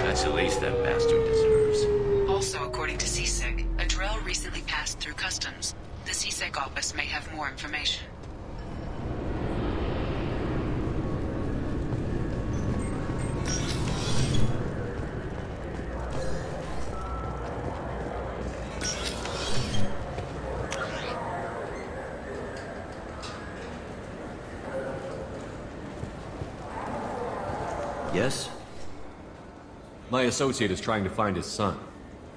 That's the least that bastard deserves. Also, according to CSEC, a drill recently passed through customs. The CSEC office may have more information. Yes? My associate is trying to find his son.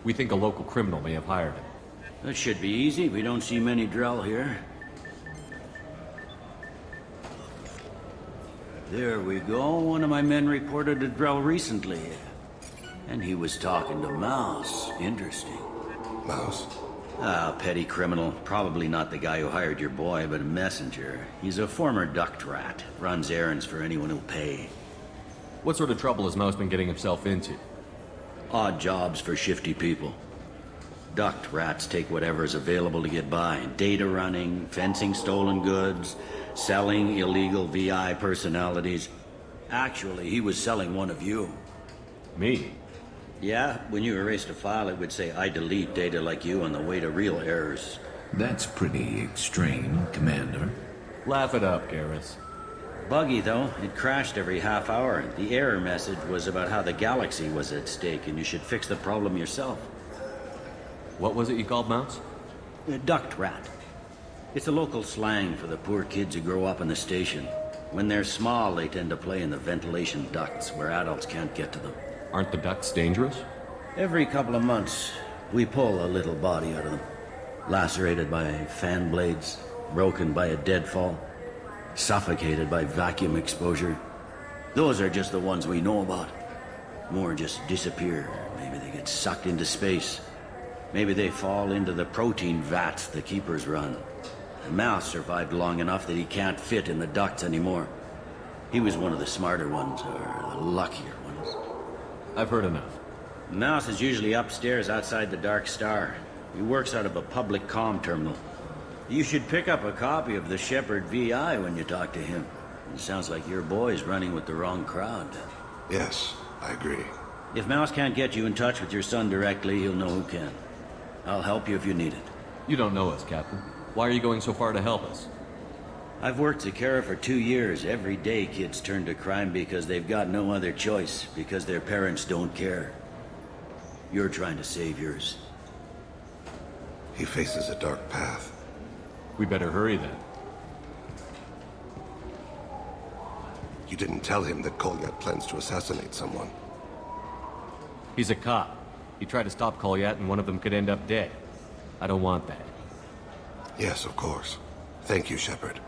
We think a local criminal may have hired him. That should be easy. We don't see many Drell here. There we go. One of my men reported a Drell recently. And he was talking to Mouse. Interesting. Mouse? Ah, petty criminal. Probably not the guy who hired your boy, but a messenger. He's a former duct rat. Runs errands for anyone who'll pay. What sort of trouble has Mouse been getting himself into? Odd jobs for shifty people. Duct rats take whatever's available to get by. Data running, fencing stolen goods, selling illegal VI personalities. Actually, he was selling one of you. Me? Yeah, when you erased a file, it would say, I delete data like you on the way to real errors. That's pretty extreme, Commander. Laugh it up, Garrus. Buggy, though. It crashed every half hour. The error message was about how the galaxy was at stake, and you should fix the problem yourself. What was it you called Mouse? A duct rat. It's a local slang for the poor kids who grow up in the station. When they're small, they tend to play in the ventilation ducts where adults can't get to them. Aren't the ducts dangerous? Every couple of months, we pull a little body out of them. Lacerated by fan blades, broken by a deadfall, suffocated by vacuum exposure. Those are just the ones we know about. More just disappear. Maybe they get sucked into space. Maybe they fall into the protein vats the keepers run. The Mouse survived long enough that he can't fit in the ducts anymore. He was one of the smarter ones, or the luckier ones. I've heard enough. Mouse is usually upstairs outside the Dark Star. He works out of a public comm terminal. You should pick up a copy of the Shepherd VI when you talk to him. It sounds like your boy's running with the wrong crowd. Yes, I agree. If Mouse can't get you in touch with your son directly, he'll know who can. I'll help you if you need it. You don't know us, Captain. Why are you going so far to help us? I've worked Zakera for 2 years. Every day kids turn to crime because they've got no other choice, because their parents don't care. You're trying to save yours. He faces a dark path. We better hurry then. You didn't tell him that Kolyat plans to assassinate someone. He's a cop. He tried to stop Kolyat and one of them could end up dead. I don't want that. Yes, of course. Thank you, Shepard.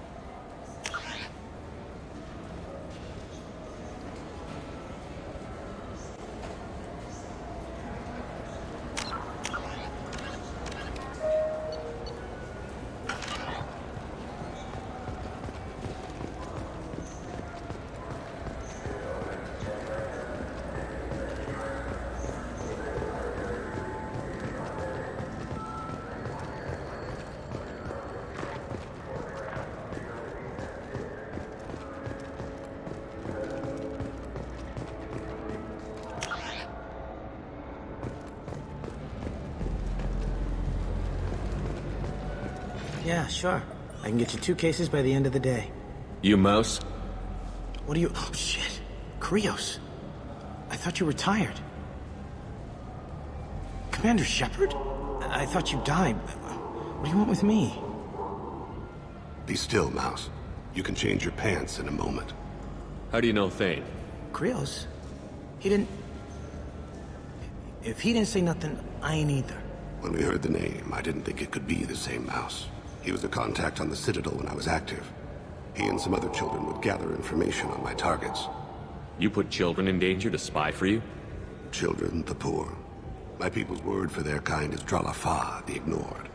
Yeah, sure. I can get you 2 cases by the end of the day. You Mouse? What are you... Oh, shit. Krios. I thought you were retired. Commander Shepard? I thought you died. What do you want with me? Be still, Mouse. You can change your pants in a moment. How do you know Thane? Krios? He didn't... If he didn't say nothing, I ain't either. When we heard the name, I didn't think it could be the same Mouse. He was a contact on the Citadel when I was active. He and some other children would gather information on my targets. You put children in danger to spy for you? Children, the poor. My people's word for their kind is Dralafa, the ignored.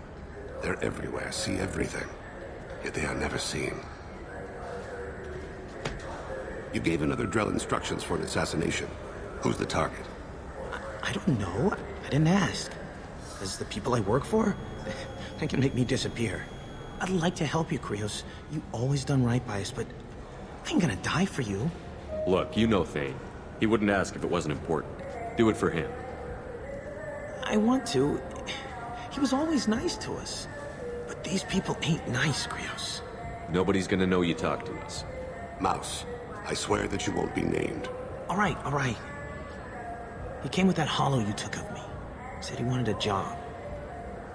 They're everywhere, see everything. Yet they are never seen. You gave another Drell instructions for an assassination. Who's the target? I don't know. I didn't ask. As the people I work for, they can make me disappear. I'd like to help you, Krios. You always done right by us, but I ain't gonna die for you. Look, you know Thane. He wouldn't ask if it wasn't important. Do it for him. I want to. He was always nice to us. But these people ain't nice, Krios. Nobody's gonna know you talked to us. Mouse, I swear that you won't be named. All right, all right. He came with that hollow you took of me. Said he wanted a job.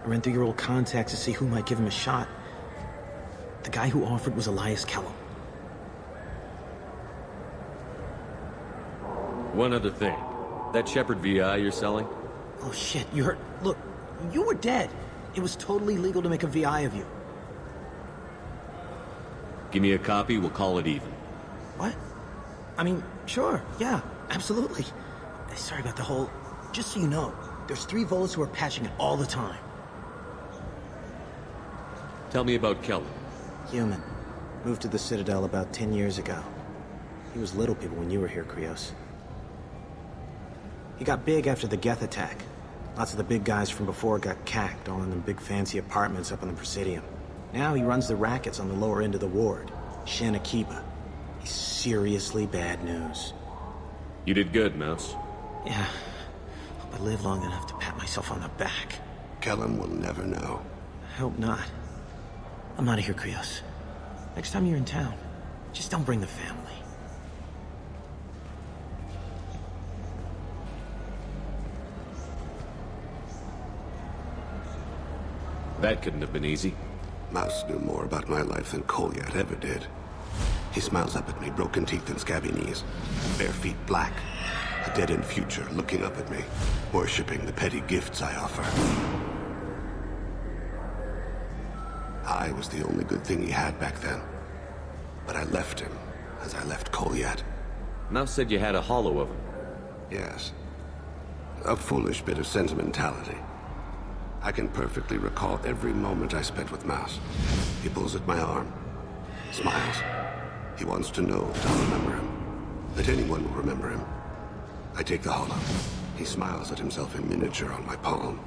I ran through your old contacts to see who might give him a shot. The guy who offered was Elias Kellum. One other thing. That Shepherd VI you're selling? Oh shit, you heard? Look, you were dead. It was totally legal to make a VI of you. Give me a copy, we'll call it even. What? I mean, sure, yeah, absolutely. Sorry about the whole... Just so you know, there's 3 Volus who are patching it all the time. Tell me about Kellum. Human. Moved to the Citadel about 10 years ago. He was little people when you were here, Krios. He got big after the Geth attack. Lots of the big guys from before got cacked, all in them big fancy apartments up on the Presidium. Now he runs the rackets on the lower end of the ward, Shan Akiba. He's seriously bad news. You did good, Mouse. Yeah. Hope I live long enough to pat myself on the back. Kellum will never know. I hope not. I'm out of here, Krios. Next time you're in town, just don't bring the family. That couldn't have been easy. Mouse knew more about my life than Kolyat ever did. He smiles up at me, broken teeth and scabby knees. Bare feet black. A dead-end future looking up at me, worshipping the petty gifts I offer. I was the only good thing he had back then. But I left him, as I left Kolyat. Mouse said you had a hollow of him. Yes. A foolish bit of sentimentality. I can perfectly recall every moment I spent with Mouse. He pulls at my arm, smiles. He wants to know that I'll remember him, that anyone will remember him. I take the hollow. He smiles at himself in miniature on my palm.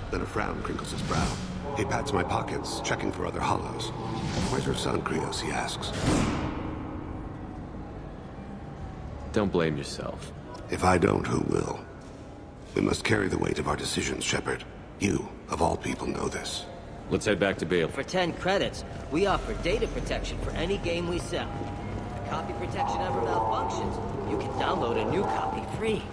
Then a frown crinkles his brow. He pats my pockets, checking for other hollows. Where's your son, Krios, he asks. Don't blame yourself. If I don't, who will? We must carry the weight of our decisions, Shepard. You, of all people, know this. Let's head back to Bale. For 10 credits, we offer data protection for any game we sell. If copy protection ever malfunctions, you can download a new copy free.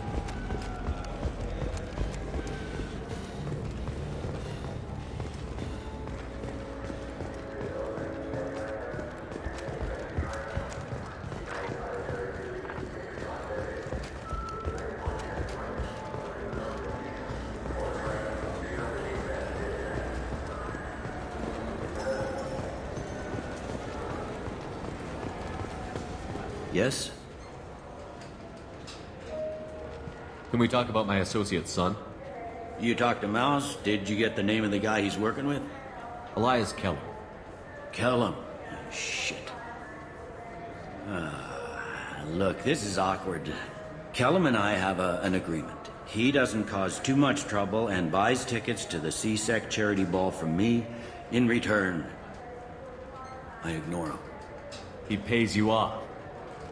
Yes? Can we talk about my associate's son? You talked to Mouse? Did you get the name of the guy he's working with? Elias Kellum. Kellum. Shit. Look, this is awkward. Kellum and I have an agreement. He doesn't cause too much trouble and buys tickets to the C-Sec charity ball from me. In return, I ignore him. He pays you off.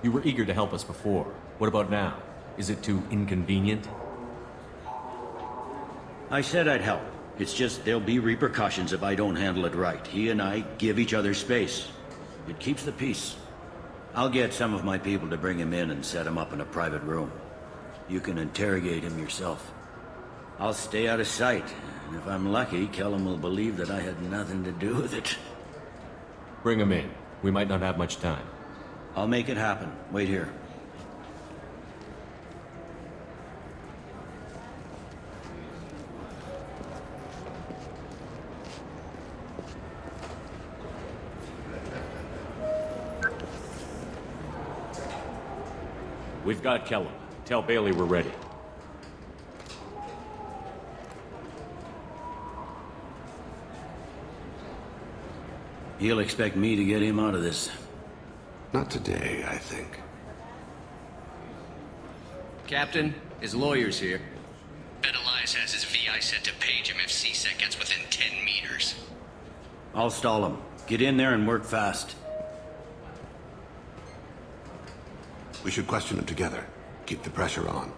You were eager to help us before. What about now? Is it too inconvenient? I said I'd help. It's just there'll be repercussions if I don't handle it right. He and I give each other space. It keeps the peace. I'll get some of my people to bring him in and set him up in a private room. You can interrogate him yourself. I'll stay out of sight, and if I'm lucky, Kellum will believe that I had nothing to do with it. Bring him in. We might not have much time. I'll make it happen. Wait here. We've got Kellum. Tell Bailey we're ready. He'll expect me to get him out of this. Not today, I think. Captain, his lawyer's here. Bet Elias has his VI set to page him if C-Sec gets within 10 meters. I'll stall him. Get in there and work fast. We should question him together. Keep the pressure on.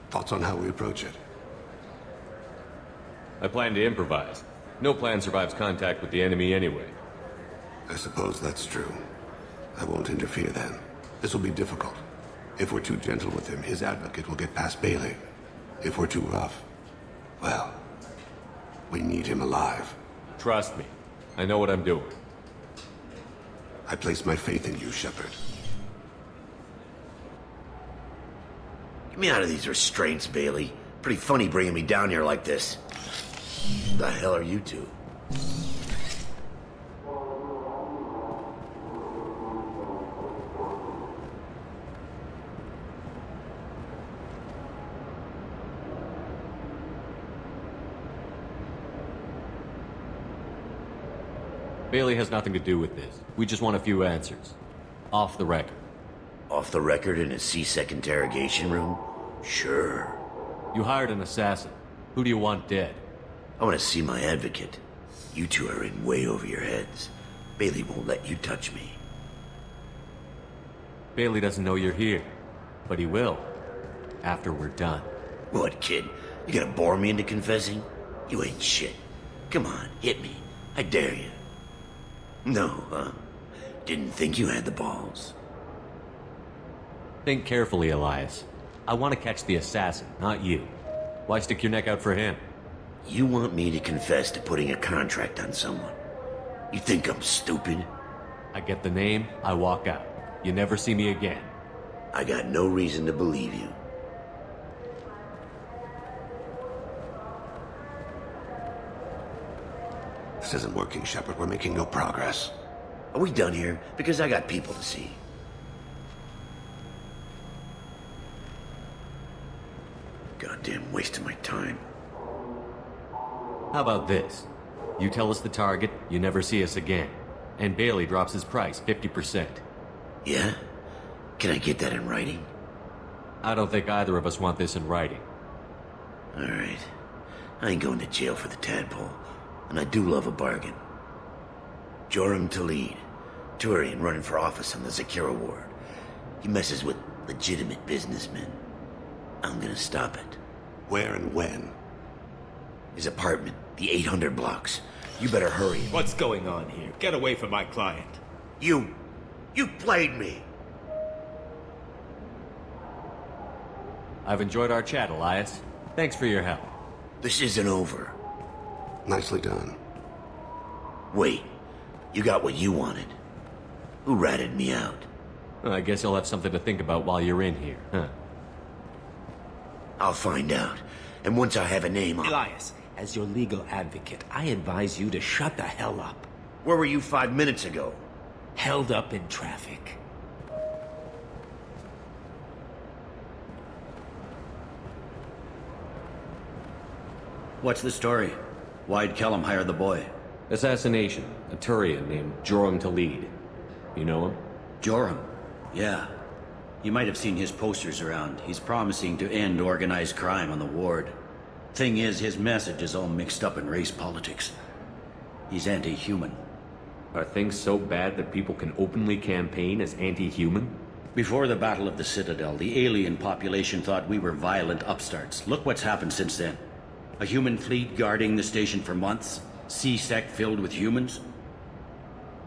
Thoughts on how we approach it? I plan to improvise. No plan survives contact with the enemy anyway. I suppose that's true. I won't interfere then. This will be difficult. If we're too gentle with him, his advocate will get past Bailey. If we're too rough, well, we need him alive. Trust me. I know what I'm doing. I place my faith in you, Shepard. Get me out of these restraints, Bailey. Pretty funny bringing me down here like this. The hell are you two? Bailey has nothing to do with this. We just want a few answers. Off the record. Off the record in a C-Sec interrogation room? Sure. You hired an assassin. Who do you want dead? I want to see my advocate. You two are in way over your heads. Bailey won't let you touch me. Bailey doesn't know you're here. But he will. After we're done. What, kid? You gonna bore me into confessing? You ain't shit. Come on, hit me. I dare you. No, huh? Didn't think you had the balls. Think carefully, Elias. I want to catch the assassin, not you. Why stick your neck out for him? You want me to confess to putting a contract on someone? You think I'm stupid? I get the name, I walk out. You never see me again. I got no reason to believe you. This isn't working, Shepard. We're making no progress. Are we done here? Because I got people to see. Goddamn waste of my time. How about this? You tell us the target, you never see us again. And Bailey drops his price 50%. Yeah? Can I get that in writing? I don't think either of us want this in writing. Alright. I ain't going to jail for the tadpole. And I do love a bargain. Joram Talid, Turian running for office on the Zakira ward. He messes with legitimate businessmen. I'm gonna stop it. Where and when? His apartment, the 800 blocks. You better hurry. What's going on here? Get away from my client. You played me. I've enjoyed our chat, Elias. Thanks for your help. This isn't over. Nicely done. Wait, you got what you wanted. Who ratted me out? I guess you'll have something to think about while you're in here, huh? I'll find out. And once I have a name, I'll... Elias, as your legal advocate, I advise you to shut the hell up. Where were you 5 minutes ago? Held up in traffic. What's the story? Why'd Kellum hire the boy? Assassination. A Turian named Joram Talid. You know him? Joram? Yeah. You might have seen his posters around. He's promising to end organized crime on the ward. Thing is, his message is all mixed up in race politics. He's anti-human. Are things so bad that people can openly campaign as anti-human? Before the Battle of the Citadel, the alien population thought we were violent upstarts. Look what's happened since then. A human fleet guarding the station for months. C-Sec filled with humans.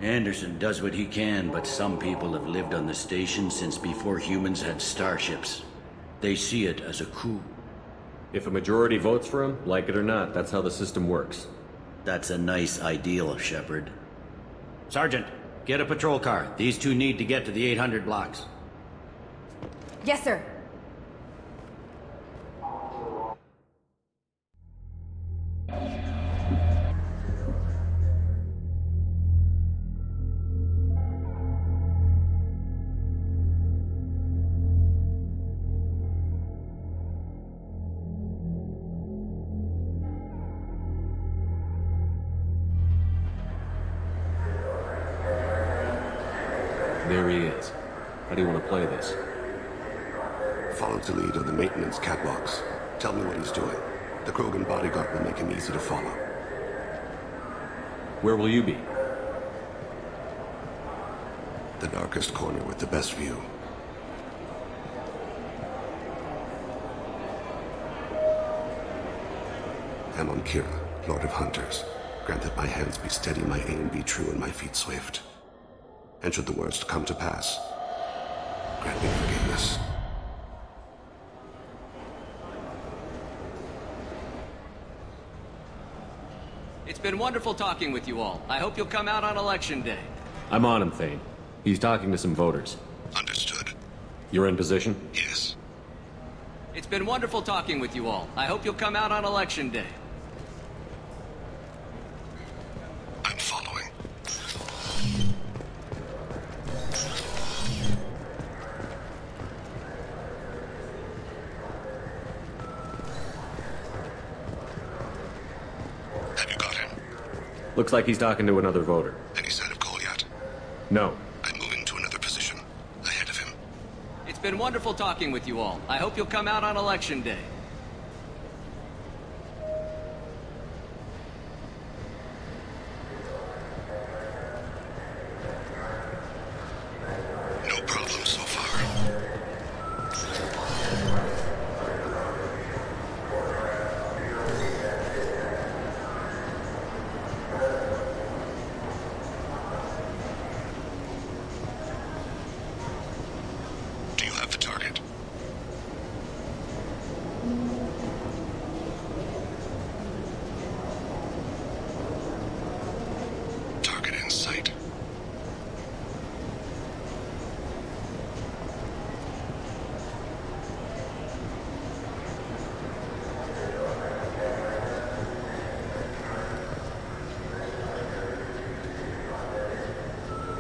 Anderson does what he can, but some people have lived on the station since before humans had starships. They see it as a coup. If a majority votes for him, like it or not, that's how the system works. That's a nice ideal, Shepard. Sergeant, get a patrol car. These two need to get to the 800 blocks. Yes, sir. There he is. How do you want to play this? Follow to lead on the maintenance catwalks. Tell me what he's doing. The Krogan bodyguard will make him easy to follow. Where will you be? The darkest corner with the best view. Amon Kira, Lord of Hunters. Grant that my hands be steady, my aim be true, and my feet swift. And should the worst come to pass, grant me forgiveness. It's been wonderful talking with you all. I hope you'll come out on Election Day. I'm on him, Thane. He's talking to some voters. Understood. You're in position? Yes. It's been wonderful talking with you all. I hope you'll come out on Election Day. I'm following. Have you got him? Looks like he's talking to another voter. Any sign of Goliath? No. I'm moving to another position. Ahead of him. It's been wonderful talking with you all. I hope you'll come out on Election Day. No problem so far. Do you have the target? Target in sight.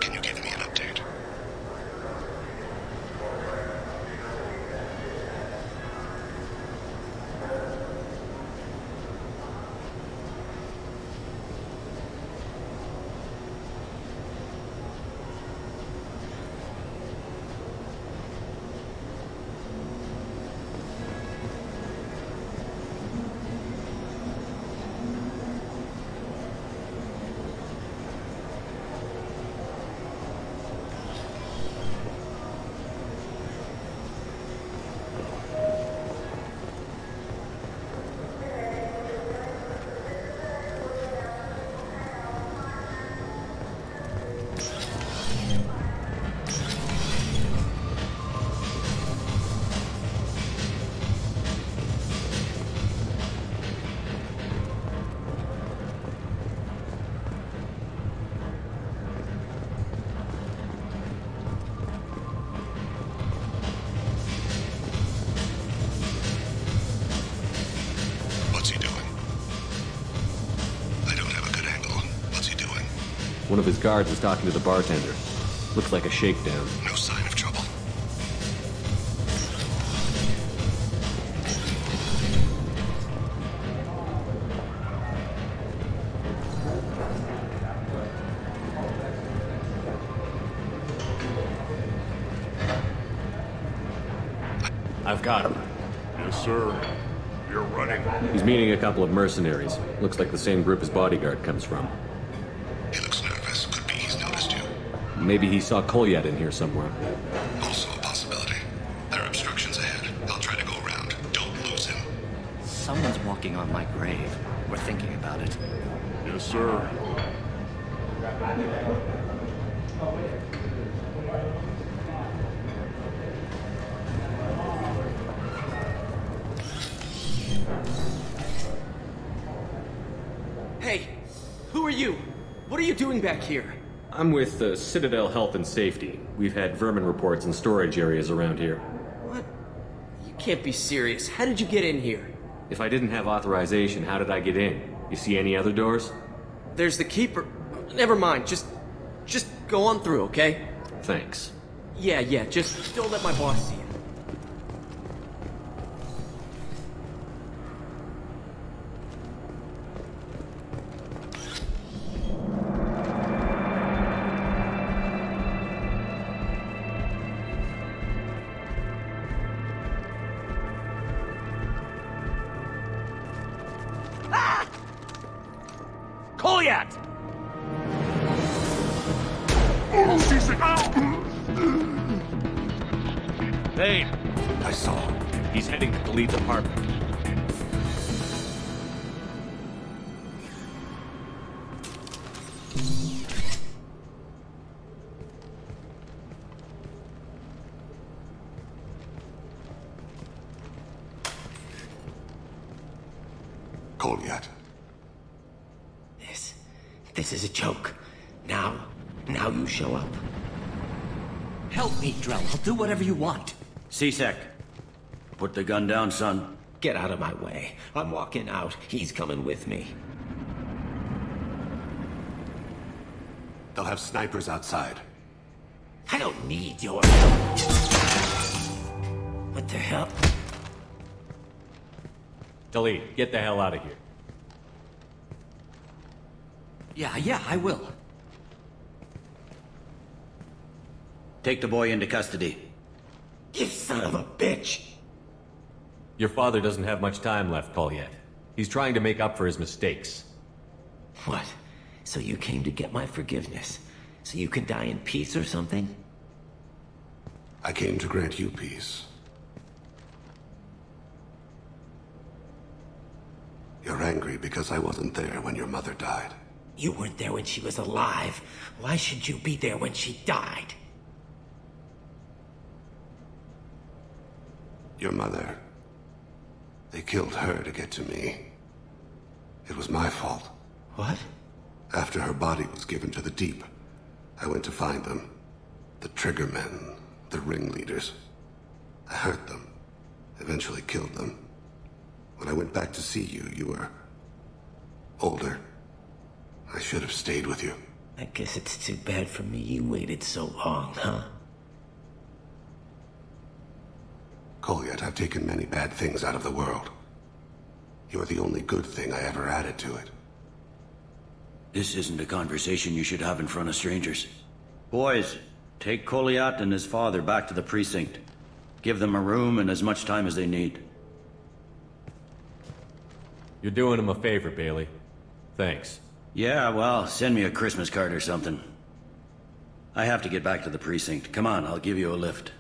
Can you give me an update? What's he doing? I don't have a good angle. What's he doing? One of his guards is talking to the bartender. Looks like a shakedown. No sign of trouble. I've got him. Yes, sir. You're running. He's meeting a couple of mercenaries. Looks like the same group his bodyguard comes from. He looks nervous. Could be he's noticed you. Maybe he saw Kolyat in here somewhere. Also a possibility. There are obstructions ahead. I'll try to go around. Don't lose him. Someone's walking on my grave. We're thinking about it. Yes, sir. Hey, who are you? What are you doing back here? I'm with Citadel Health and Safety. We've had vermin reports in storage areas around here. What? You can't be serious. How did you get in here? If I didn't have authorization, how did I get in? You see any other doors? There's the keeper. Never mind. Just go on through, okay? Thanks. Yeah, just don't let my boss see you. Kolyat! Thane! I saw him. He's heading to Khalid's apartment. Goliath. This is a joke. Now you show up. Help me, Drell. I'll do whatever you want. C-Sec, put the gun down, son. Get out of my way. I'm walking out. He's coming with me. They'll have snipers outside. I don't need your help. What the hell? Khalid, get the hell out of here. Yeah, I will. Take the boy into custody. You son of a bitch! Your father doesn't have much time left, Goliath. He's trying to make up for his mistakes. What? So you came to get my forgiveness? So you can die in peace or something? I came to grant you peace. You're angry because I wasn't there when your mother died. You weren't there when she was alive. Why should you be there when she died? Your mother. They killed her to get to me. It was my fault. What? After her body was given to the deep, I went to find them. The triggermen, the ringleaders. I hurt them. Eventually killed them. When I went back to see you, you were older. I should have stayed with you. I guess it's too bad for me you waited so long, huh? Goliath, I've taken many bad things out of the world. You're the only good thing I ever added to it. This isn't a conversation you should have in front of strangers. Boys, take Goliath and his father back to the precinct. Give them a room and as much time as they need. You're doing him a favor, Bailey. Thanks. Yeah, well, send me a Christmas card or something. I have to get back to the precinct. Come on, I'll give you a lift.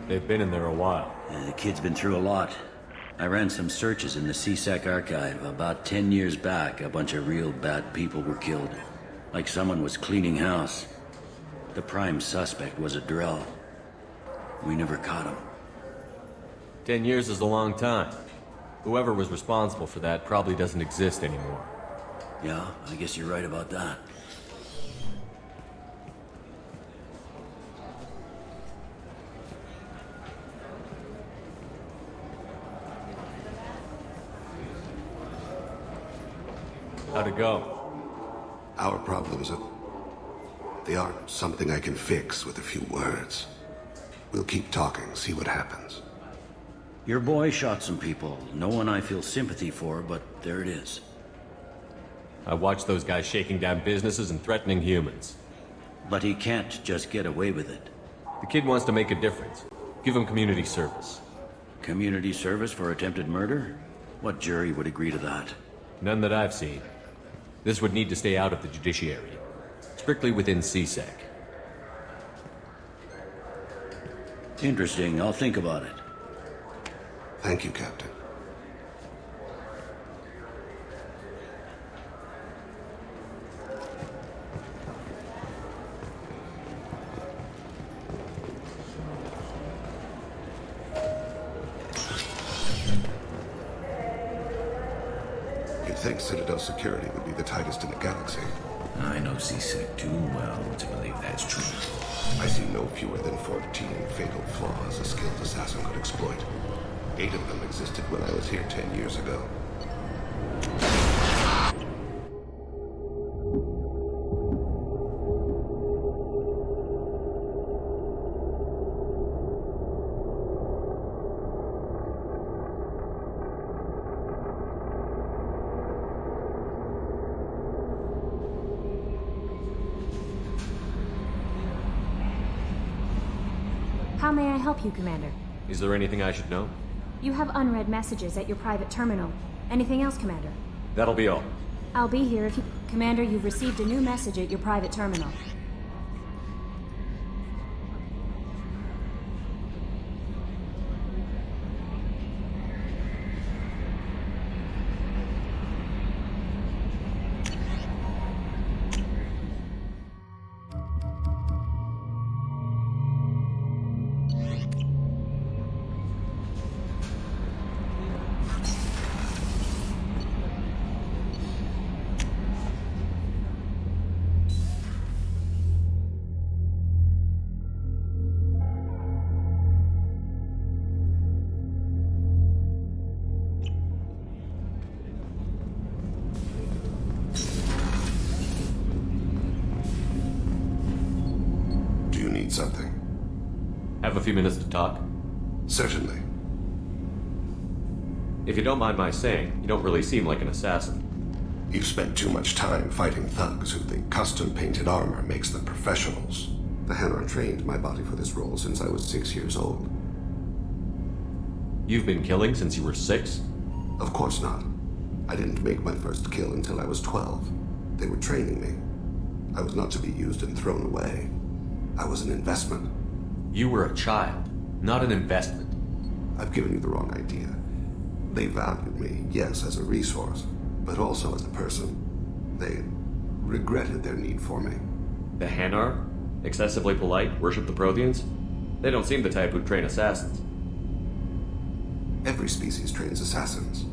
They've been in there a while. The kid's been through a lot. I ran some searches in the CSEC archive. About 10 years back, a bunch of real bad people were killed. Like someone was cleaning house. The prime suspect was a Drell. We never caught him. 10 years is a long time. Whoever was responsible for that probably doesn't exist anymore. Yeah, I guess you're right about that. How'd it go? Our problems they aren't something I can fix with a few words. We'll keep talking, see what happens. Your boy shot some people. No one I feel sympathy for, but there it is. I watched those guys shaking down businesses and threatening humans. But he can't just get away with it. The kid wants to make a difference. Give him community service. Community service for attempted murder? What jury would agree to that? None that I've seen. This would need to stay out of the judiciary. Strictly within CSEC. Interesting. I'll think about it. Thank you, Captain. You'd think Citadel security would be the tightest in the galaxy. I know CSEC too well to believe that's true. I see no fewer than 14 fatal flaws a skilled assassin could exploit. 8 of them existed when I was here 10 years ago. How may I help you, Commander? Is there anything I should know? You have unread messages at your private terminal. Anything else, Commander? That'll be all. I'll be here if you... Commander, you've received a new message at your private terminal. Something. Have a few minutes to talk? Certainly. If you don't mind my saying, you don't really seem like an assassin. You've spent too much time fighting thugs who think custom-painted armor makes them professionals. The Hanar trained my body for this role since I was 6 years old. You've been killing since you were 6? Of course not. I didn't make my first kill until I was 12. They were training me. I was not to be used and thrown away. I was an investment. You were a child, not an investment. I've given you the wrong idea. They valued me, yes, as a resource, but also as a person. They regretted their need for me. The Hanar? Excessively polite, worship the Protheans? They don't seem the type who'd train assassins. Every species trains assassins.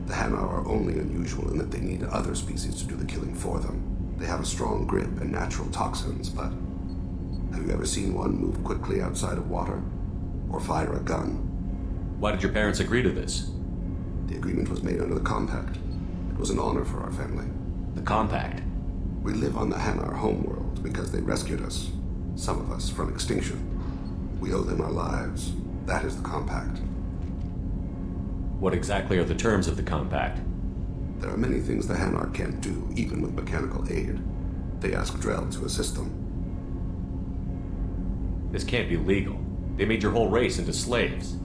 The Hanar are only unusual in that they need other species to do the killing for them. They have a strong grip and natural toxins, but... have you ever seen one move quickly outside of water? Or fire a gun? Why did your parents agree to this? The agreement was made under the Compact. It was an honor for our family. The Compact? We live on the Hanar homeworld because they rescued us. Some of us from extinction. We owe them our lives. That is the Compact. What exactly are the terms of the Compact? There are many things the Hanar can't do, even with mechanical aid. They ask Drell to assist them. This can't be legal. They made your whole race into slaves.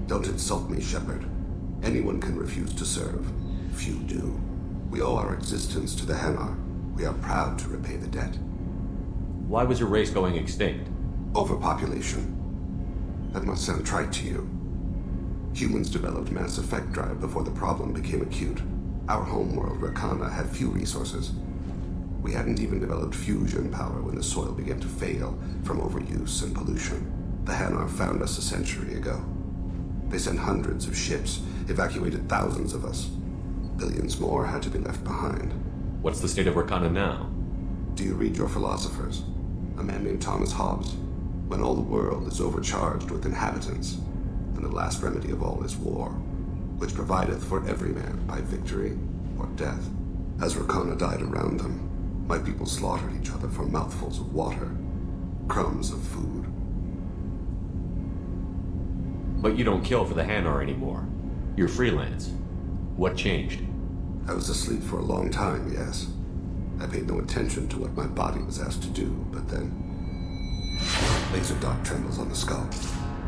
Don't insult me, Shepard. Anyone can refuse to serve. Few do. We owe our existence to the Hanar. We are proud to repay the debt. Why was your race going extinct? Overpopulation. That must sound trite to you. Humans developed mass effect drive before the problem became acute. Our homeworld, Rakana, had few resources. We hadn't even developed fusion power when the soil began to fail from overuse and pollution. The Hanar found us a century ago. They sent hundreds of ships, evacuated thousands of us. Billions more had to be left behind. What's the state of Rakana now? Do you read your philosophers? A man named Thomas Hobbes. When all the world is overcharged with inhabitants, then the last remedy of all is war, which provideth for every man by victory or death. As Rakana died around them, my people slaughtered each other for mouthfuls of water, crumbs of food. But you don't kill for the Hanar anymore. You're freelance. What changed? I was asleep for a long time, yes. I paid no attention to what my body was asked to do, but then... laser dot trembles on the skull.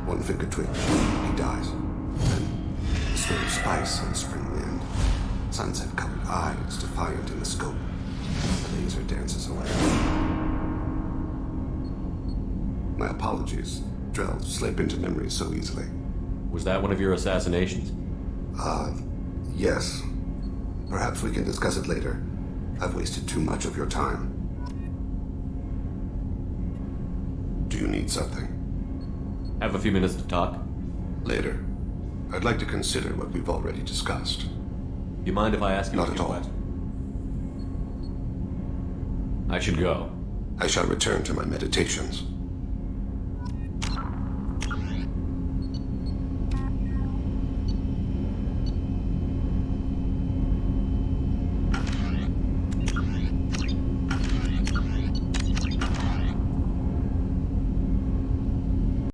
One finger twitch, he dies. Then, the smell of spice on the spring wind. Sunset-colored eyes defiant in the scope. The laser dances away. My apologies. Drell slip into memory so easily. Was that one of your assassinations? Yes. Perhaps we can discuss it later. I've wasted too much of your time. Do you need something? Have a few minutes to talk? Later. I'd like to consider what we've already discussed. You mind if I ask you Not a at few all. questions? I should go. I shall return to my meditations.